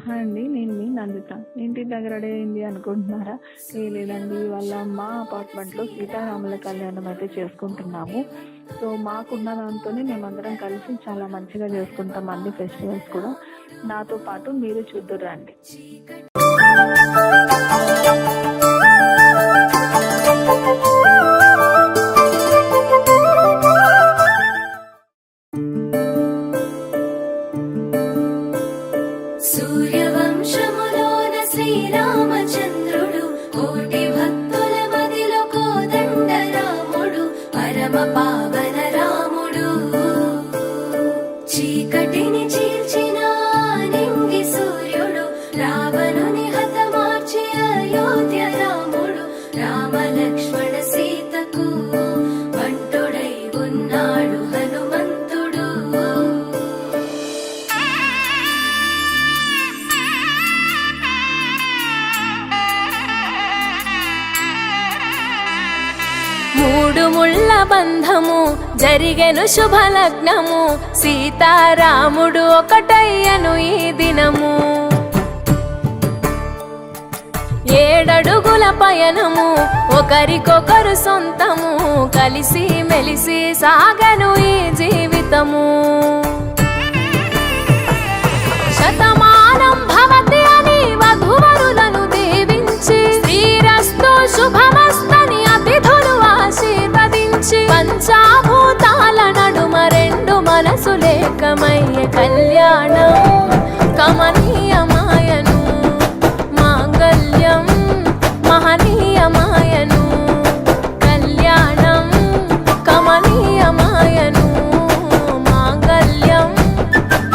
Hi అండి. నేను మీ నందిత. ఇంటి దగ్గర రెడీ అయింది అనుకుంటున్నారా? లేదండి. వాళ్ళ మా అపార్ట్మెంట్‌లో సీతారాముల కళ్యాణం అయితే చేసుకుంటున్నాము. సో, మాకున్న దాంతోనే మేమందరం కలిసి చాలా మంచిగా చేసుకుంటాం అన్ని ఫెస్టివల్స్ కూడా. నాతో పాటు మీరు చూద్దురు రండి. సూర్యవంశములోన శ్రీరామచంద్రుడు కోటి భక్తుల మదిలో కోదండ రాముడు పరమ పావన రాముడు చీకటిని చీల్చిన నింగి సూర్యుడు రావణుని హతమార్చి అయోధ్య రాముడు రామ లక్ష్మణ సీతకు బంటుడై ఉన్నాడు హనుమంతుడు. మూడు ముళ్ళ బంధము జరిగెను శుభలగ్నము సీతారాముడు ఒకటయ్యను ఈ దినము. 7 అడుగుల పయనము ఒకరికొకరు సొంతము కలిసి మెలిసి సాగను ఈ జీవితము. శతమానం భవతి అని వధువరులను దీవించి శ్రీరస్తు శుభమస్తని అతిథులు ఆశీర్వదించి పంచాభూతాల నడుమ 2 మనసులేకమయ్యే కళ్యాణం కమనీయమాయను మాంగళ్యం మహనీయమాయను కళ్యాణం కమనీయమాయను మాంగళ్యం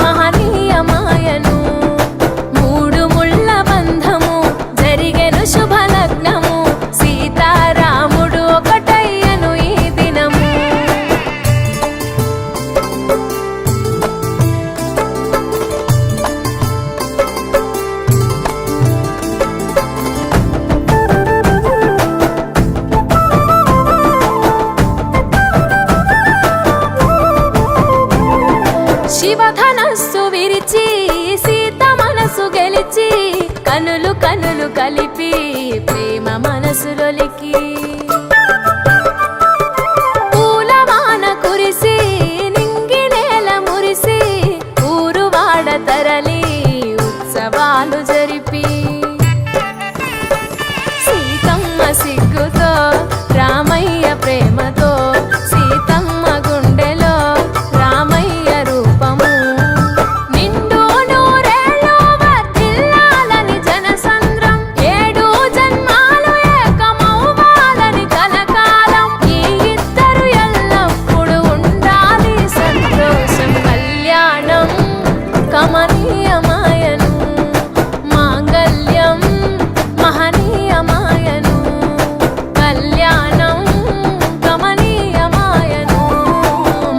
మహనీయమాయను. 3 ముళ్ళ బంధము జరిగెను శుభలగ్నము సీతారాముడు ఒకటయ్యను ఈ దినము. శివధనస్సు విరిచి సీత మనసు గెలిచి కనులు కనులు కలిపి ప్రేమ మనసులొలికి పూలవాన కురిసి నింగి నేల మురిసి ఊరువాడ తరలి ఉత్సవాలు జరిపి సీతమ్మ సిగ్గుతో రామయ్య ప్రేమతో సీతమ్మ గుండెలో రామయ్య రూపము నిండు నూరేళ్ళు వర్ధిల్లాలని జనసంద్రం 7 జన్మాలు ఏకమవ్వాలని కలకాలం ఈ ఇద్దరు ఎల్లప్పుడూ ఉండాలి సంతోషం. కళ్యాణం కమనీయమాయను మాంగళ్యం మహనీయమాయను కళ్యాణం కమనీయమాయను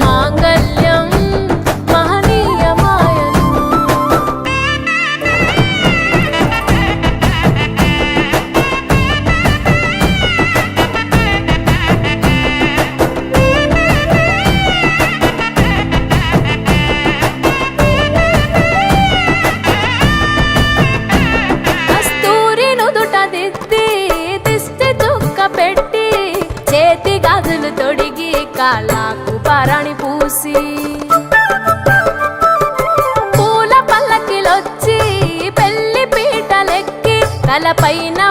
మాంగళ్యం మహనీయమాయను. కస్తూరి నుదుట దిద్ది దిష్టి చుక్క పెట్టి చేతి గాజులు తొడిగి కాళ్ళకు పరణి పూసి పూల పల్లకిలొచ్చి పెళ్లి పీటలెక్కి తలపైన